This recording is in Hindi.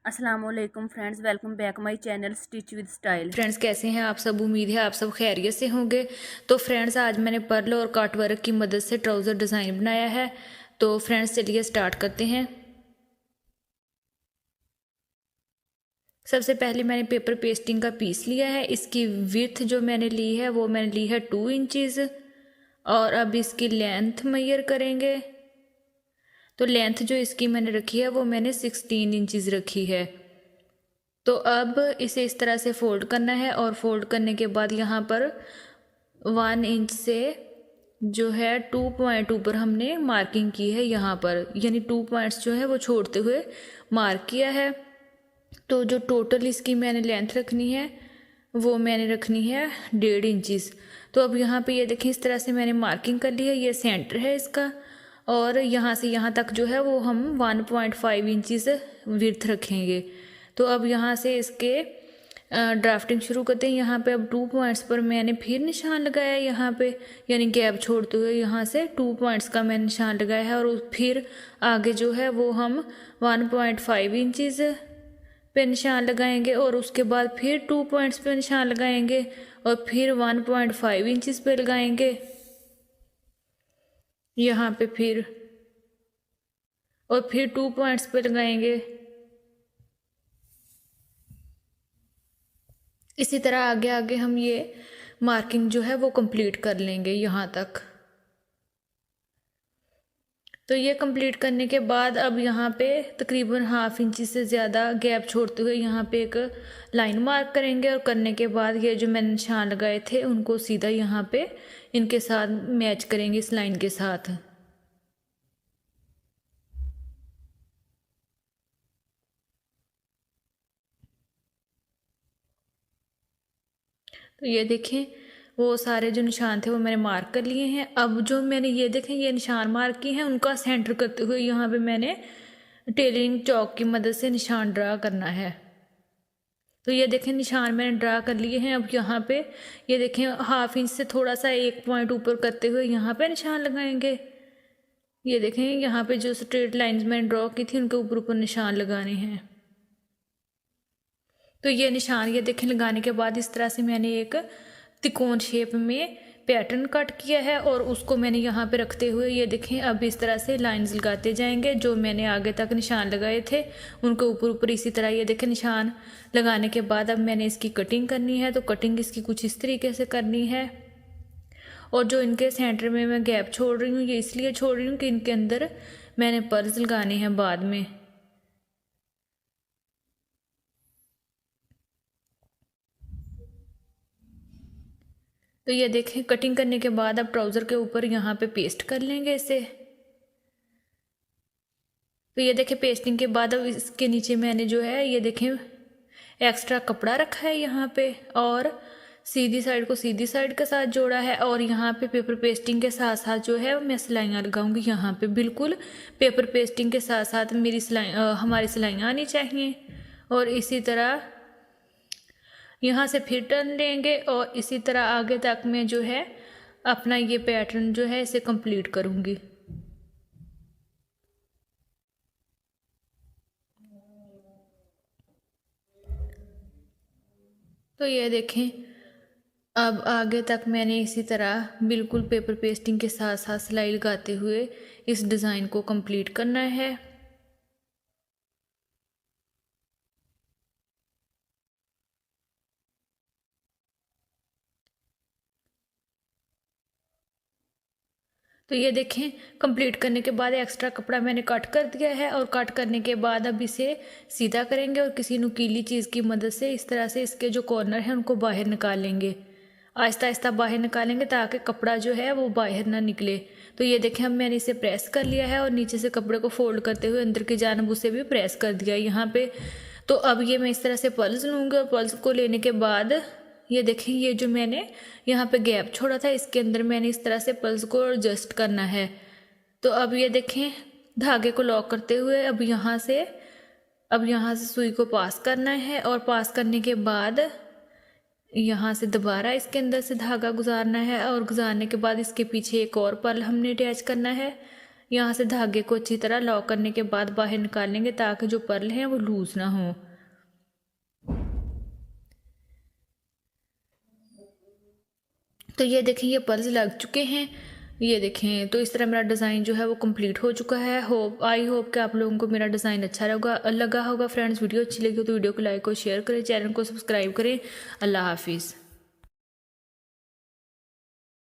अस्सलामुअलैकुम friends, welcome back my channel stitch with style. Friends कैसे हैं आप सब। उम्मीद है आप सब खैरियत से होंगे। तो फ्रेंड्स आज मैंने पर्ल और कट वर्क की मदद से ट्राउज़र डिज़ाइन बनाया है। तो फ्रेंड्स चलिए स्टार्ट करते हैं। सबसे पहले मैंने पेपर पेस्टिंग का पीस लिया है। इसकी विड्थ जो मैंने ली है वो मैंने ली है 2 इंचज़। और अब इसकी लेंथ मेजर करेंगे। तो लेंथ जो इसकी मैंने रखी है वो मैंने 16 इंचज़ रखी है। तो अब इसे इस तरह से फोल्ड करना है और फोल्ड करने के बाद यहाँ पर 1 इंच से जो है 2.2 पर हमने मार्किंग की है यहाँ पर, यानी 2 पॉइंट्स जो है वो छोड़ते हुए मार्क किया है। तो जो टोटल इसकी मैंने लेंथ रखनी है वो मैंने रखनी है 1.5 इंचज़। तो अब यहाँ पे ये देखें इस तरह से मैंने मार्किंग कर ली है। ये सेंटर है इसका और यहाँ से यहाँ तक जो है वो हम 1.5 इंचज़ विड्थ रखेंगे। तो अब यहाँ से इसके ड्राफ्टिंग शुरू करते हैं। यहाँ पे अब 2 पॉइंट्स पर मैंने फिर निशान लगाया है यहाँ पे, यानी गैप छोड़ते हुए यहाँ से 2 पॉइंट्स का मैंने निशान लगाया है। और फिर आगे जो है वो हम 1.5 इंचज़ पे निशान लगाएंगे और उसके बाद फिर 2 पॉइंट्स पे निशान लगाएंगे और फिर 1.5 इंचज़ पे लगाएंगे यहाँ पे फिर, और फिर 2 पॉइंट्स पे लगाएंगे। इसी तरह आगे आगे हम ये मार्किंग जो है वो कंप्लीट कर लेंगे यहाँ तक। तो ये कंप्लीट करने के बाद अब यहाँ पे तकरीबन 1/2 इंच से ज़्यादा गैप छोड़ते हुए यहाँ पे एक लाइन मार्क करेंगे। और करने के बाद ये जो मैंने निशान लगाए थे उनको सीधा यहाँ पे इनके साथ मैच करेंगे इस लाइन के साथ। तो ये देखें वो सारे जो निशान थे वो मैंने मार्क कर लिए हैं। अब जो मैंने ये देखें ये निशान मार्क किए हैं उनका सेंटर करते हुए यहाँ पे मैंने टेलरिंग चौक की मदद से निशान ड्रा करना है। तो ये देखें निशान मैंने ड्रा कर लिए हैं। अब यहाँ पे ये देखें 1/2 इंच से थोड़ा सा 1 पॉइंट ऊपर करते हुए यहाँ पे निशान लगाएंगे। ये देखें यहाँ पे जो स्ट्रेट लाइंस मैंने ड्रॉ की थी उनके ऊपर ऊपर निशान लगाने हैं। तो ये निशान ये देखें लगाने के बाद इस तरह से मैंने एक त्रिकोण शेप में पैटर्न कट किया है और उसको मैंने यहाँ पे रखते हुए ये देखें अब इस तरह से लाइंस लगाते जाएंगे। जो मैंने आगे तक निशान लगाए थे उनके ऊपर ऊपर इसी तरह ये देखें निशान लगाने के बाद अब मैंने इसकी कटिंग करनी है। तो कटिंग इसकी कुछ इस तरीके से करनी है। और जो इनके सेंटर में मैं गैप छोड़ रही हूँ ये इसलिए छोड़ रही हूँ कि इनके अंदर मैंने पर्ल्स लगाने हैं बाद में। तो ये देखें कटिंग करने के बाद अब ट्राउज़र के ऊपर यहाँ पे पेस्ट कर लेंगे इसे। तो ये देखें पेस्टिंग के बाद अब इसके नीचे मैंने जो है ये देखें एक्स्ट्रा कपड़ा रखा है यहाँ पे और सीधी साइड को सीधी साइड के साथ जोड़ा है। और यहाँ पे पेपर पेस्टिंग के साथ साथ जो है मैं सिलाइयाँ लगाऊंगी यहाँ पे। बिल्कुल पेपर पेस्टिंग के साथ साथ मेरी हमारी सिलाइयाँ आनी चाहिए। और इसी तरह यहाँ से फिर टर्न लेंगे और इसी तरह आगे तक मैं जो है अपना ये पैटर्न जो है इसे कंप्लीट करूँगी। तो ये देखें अब आगे तक मैंने इसी तरह बिल्कुल पेपर पेस्टिंग के साथ साथ सिलाई लगाते हुए इस डिज़ाइन को कंप्लीट करना है। तो ये देखें कंप्लीट करने के बाद एक्स्ट्रा कपड़ा मैंने कट कर दिया है और कट करने के बाद अब इसे सीधा करेंगे और किसी नुकीली चीज़ की मदद से इस तरह से इसके जो कॉर्नर हैं उनको बाहर निकालेंगे। आहिस्ता आहिस्ता बाहर निकालेंगे ताकि कपड़ा जो है वो बाहर ना निकले। तो ये देखें अब मैंने इसे प्रेस कर लिया है और नीचे से कपड़े को फोल्ड करते हुए अंदर की जानब उसे भी प्रेस कर दिया यहाँ पे। तो अब ये मैं इस तरह से पल्स लूँगी और पल्स को लेने के बाद ये देखें ये जो मैंने यहाँ पे गैप छोड़ा था इसके अंदर मैंने इस तरह से पल्स को एडजस्ट करना है। तो अब ये देखें धागे को लॉक करते हुए अब यहाँ से सुई को पास करना है और पास करने के बाद यहाँ से दोबारा इसके अंदर से धागा गुजारना है और गुजारने के बाद इसके पीछे एक और पर्ल हमने अटैच करना है। यहाँ से धागे को अच्छी तरह लॉक करने के बाद बाहर निकाल लेंगे ताकि जो पर्ल हैं वो लूज़ ना हो। तो ये देखें ये पर्ल्स लग चुके हैं, ये देखें। तो इस तरह मेरा डिज़ाइन जो है वो कंप्लीट हो चुका है। आई होप कि आप लोगों को मेरा डिज़ाइन अच्छा लगा होगा फ्रेंड्स। वीडियो अच्छी लगी हो तो वीडियो को लाइक और शेयर करें, चैनल को सब्सक्राइब करें। अल्लाह हाफिज़।